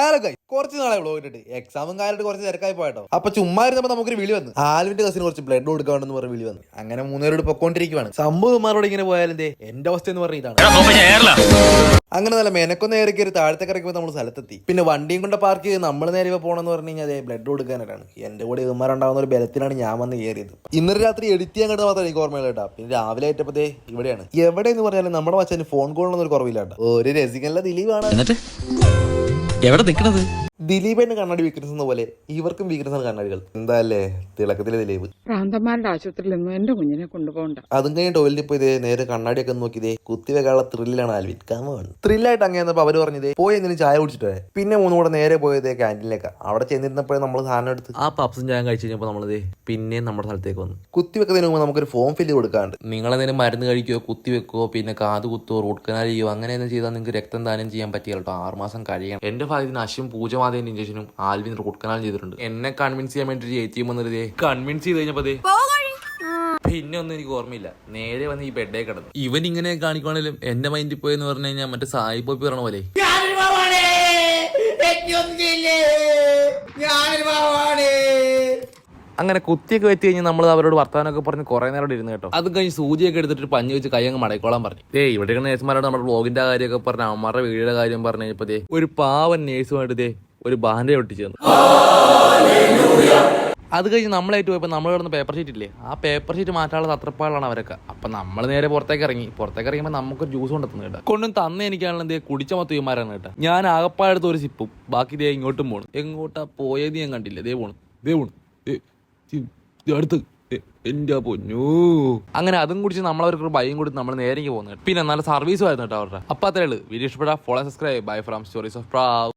Hello guys, കുറച്ച് നാളെ വ്ളോഗിട്ടിട്ട് എക്സാമും കാര്യമായിട്ട് കുറച്ച് തിരക്കായി പോയിട്ടോ. അപ്പൊ ചുമ്മാ ഇരുന്നപ്പോ നമുക്കൊരു വിളി വന്നു. ആൽവിന്റെ കസിന് കുറച്ച് ബ്ലഡ് കൊടുക്കാണെന്ന് പറഞ്ഞ വിളി വന്നു. അങ്ങനെ മൂന്നുപേരോട് പൊക്കോണ്ടിരിക്കുവാണ്. സംഭവന്മാരോട് ഇങ്ങനെ പോയാലും എന്റെ അവസ്ഥ എന്ന് പറഞ്ഞ ഇതാണ്. അങ്ങനെ നല്ല മെനക്കൊന്ന് ഏറി കയറി താഴത്തേക്ക് ഇറക്കുമ്പോൾ നമ്മൾ സ്ഥലത്തെത്തി. പിന്നെ വണ്ടിയും കൊണ്ട് പാർക്ക് ചെയ്ത് നമ്മൾ നേരെ പോകണമെന്ന് പറഞ്ഞു കഴിഞ്ഞാൽ ബ്ലഡ് കൊടുക്കാനായിട്ടാണ്. എന്റെ കൂടെ ഇവന്മാരുണ്ടാവുന്ന ഒരു ബലത്തിലാണ് ഞാൻ വന്ന് കയറിയത്. ഇന്നലെ രാത്രി എഡിറ്റ് ചെയ്യാൻ കണ്ടത് മാത്രമേ എനിക്ക് ഓർമ്മയില്ല കേട്ടോ. പിന്നെ രാവിലെ ആയിട്ടപ്പോ ഇവിടെയാണ്. എവിടെയെന്ന് പറഞ്ഞാലും നമ്മുടെ മച്ചാന് ഫോൺ കോളിനൊന്നും ഒരു കുറവില്ല കേട്ടോ. ഒരു രസികല്ല ദിലീപാണ്. എവിടെ നിൽക്കണത്? ദിലീപിന്റെ കണ്ണാടി വീക്ക്നസ് എന്ന പോലെ ഇവർക്കും വീക്ക്നസ് ആണ് കണ്ണാടികൾ. എന്താല്ലേ തിളക്കത്തിലെ ദിലീപ്. പ്രാന്തന്മാരുടെ ആശുപത്രിയിൽ ഒന്നും എന്റെ കുഞ്ഞിനെ കൊണ്ടുപോകണ്ട. അതും കഴിഞ്ഞ് ടോയ്ലറ്റിൽ പോയി നേരെ കണ്ണാടിയൊക്കെ നോക്കിയതേ കുത്തിവെക്കാനുള്ള ത്രില്ലാണ് ആൽവിൻ. ത്രില്ലായിട്ട് അങ്ങനെ വന്നപ്പോ അവര് പറഞ്ഞതേ പോയി എന്തിനും ചായ കുടിച്ചിട്ടേ. പിന്നെ മൂന്നും കൂടെ നേരെ പോയതേ ക്യാൻറ്റീനിലേക്കാ. അവിടെ ചെന്നിരുന്നപ്പോഴേ നമ്മൾ സാധനം എടുത്ത് ആ പപ്സും ചായ കഴിച്ചു കഴിഞ്ഞപ്പോ നമ്മളതേ പിന്നെ നമ്മുടെ സ്ഥലത്തേക്ക് വന്നു. കുത്തിവെക്കുന്നതിന് മുമ്പ് നമുക്കൊരു ഫോം ഫില്ല് കൊടുക്കാണ്ട്. നിങ്ങളെന്തെങ്കിലും മരുന്ന് കഴിക്കുകയോ കുത്തിവെക്കുകയോ പിന്നെ കാത് കുത്തുകയോ റൂട്ട് കനാൽ ചെയ്യുകയോ അങ്ങനെ എന്തെങ്കിലും ചെയ്താൽ നിങ്ങൾക്ക് രക്തം ദാനം ചെയ്യാൻ പറ്റിയ കേട്ടോ. 6 മാസം കഴിയണം. എന്റെ ഭാഗത്തിന് അശ്വം പൂജമാതേന്റെ ഇഞ്ചക്ഷനും ആൽവിൻ റൂട്ട് കനാൽ ചെയ്തിട്ടുണ്ട്. എന്നെ കൺവിൻസ് ചെയ്യാൻ വേണ്ടി ATM വന്നിരുതേ കൺവിൻസ് ചെയ്ത് കഴിഞ്ഞപ്പോ പിന്നെ ഒന്നും എനിക്ക് ഓർമ്മയില്ല. നേരെ വന്ന് ഈ ബെഡേ കിടന്നു. ഇവൻ ഇങ്ങനെ കാണിക്കുവാണെങ്കിലും എന്റെ മൈൻഡിൽ പോയെന്ന് പറഞ്ഞു കഴിഞ്ഞാൽ മറ്റേ സായി പോപ്പി പറഞ്ഞ പോലെ അങ്ങനെ കുത്തിയൊക്കെ വെച്ച് കഴിഞ്ഞാൽ നമ്മൾ അവരോട് വർത്താനൊക്കെ പറഞ്ഞ് കുറെ നേരം ഇരുന്ന് കേട്ടോ. അത് കഴിഞ്ഞ് സൂചിയൊക്കെ എടുത്തിട്ട് ഒരു പഞ്ഞ് വെച്ച് കൈ അങ്ങ് മടക്കോളാൻ പറഞ്ഞു. ഇവിടെ നേഴ്സുമാരോട് നമ്മുടെ വ്ളോഗിന്റെ കാര്യമൊക്കെ പറഞ്ഞ അമ്മമാരുടെ വീടിന്റെ കാര്യം പറഞ്ഞു കഴിഞ്ഞപ്പോ ഒരു പാവൻ നേഴ്സുമായിട്ട് ഒരു ബാൻഡേ ഒട്ടിച്ചു തന്നു. അത് കഴിഞ്ഞ് നമ്മളായിട്ട് പോയപ്പോൾ നമ്മൾ കിടന്ന പേപ്പർ ഷീറ്റ് ഇല്ലേ, ആ പേപ്പർ ഷീറ്റ് മാറ്റാനുള്ള തത്രപ്പാടാണ് അവരൊക്കെ. അപ്പൊ നമ്മൾ നേരെ പുറത്തേക്ക് ഇറങ്ങിയപ്പോൾ നമുക്കൊരു ജ്യൂസ് കൊണ്ടെത്തുന്നു കേട്ടോ. കൊണ്ടും തന്നെ എനിക്കാണെങ്കിൽ കുടിച്ച മൊത്തമാരാണ് കേട്ടോ. ഞാൻ ആകപ്പാടത്ത് ഒരു സിപ്പും ബാക്കി ഇങ്ങോട്ടും പോണു. എങ്ങോട്ടാ പോയത് ഞാൻ കണ്ടില്ല. ദേ പോണു അടുത്ത് എന്റെ പൊന്നു. അങ്ങനെ അതും കുടിച്ച് നമ്മളവർക്ക് ഭയം കൊടുത്ത് നമ്മൾ നേരെ പോകുന്നത്. പിന്നെ നല്ല സർവീസും ആയിരുന്നു കേട്ടോ അവരുടെ. അപ്പൊ അത്രേ ഉള്ളൂ. വീഡിയോ ഇഷ്ടപ്പെട്ടാൽ follow subscribe. Bye from stories of പ്രാവ്.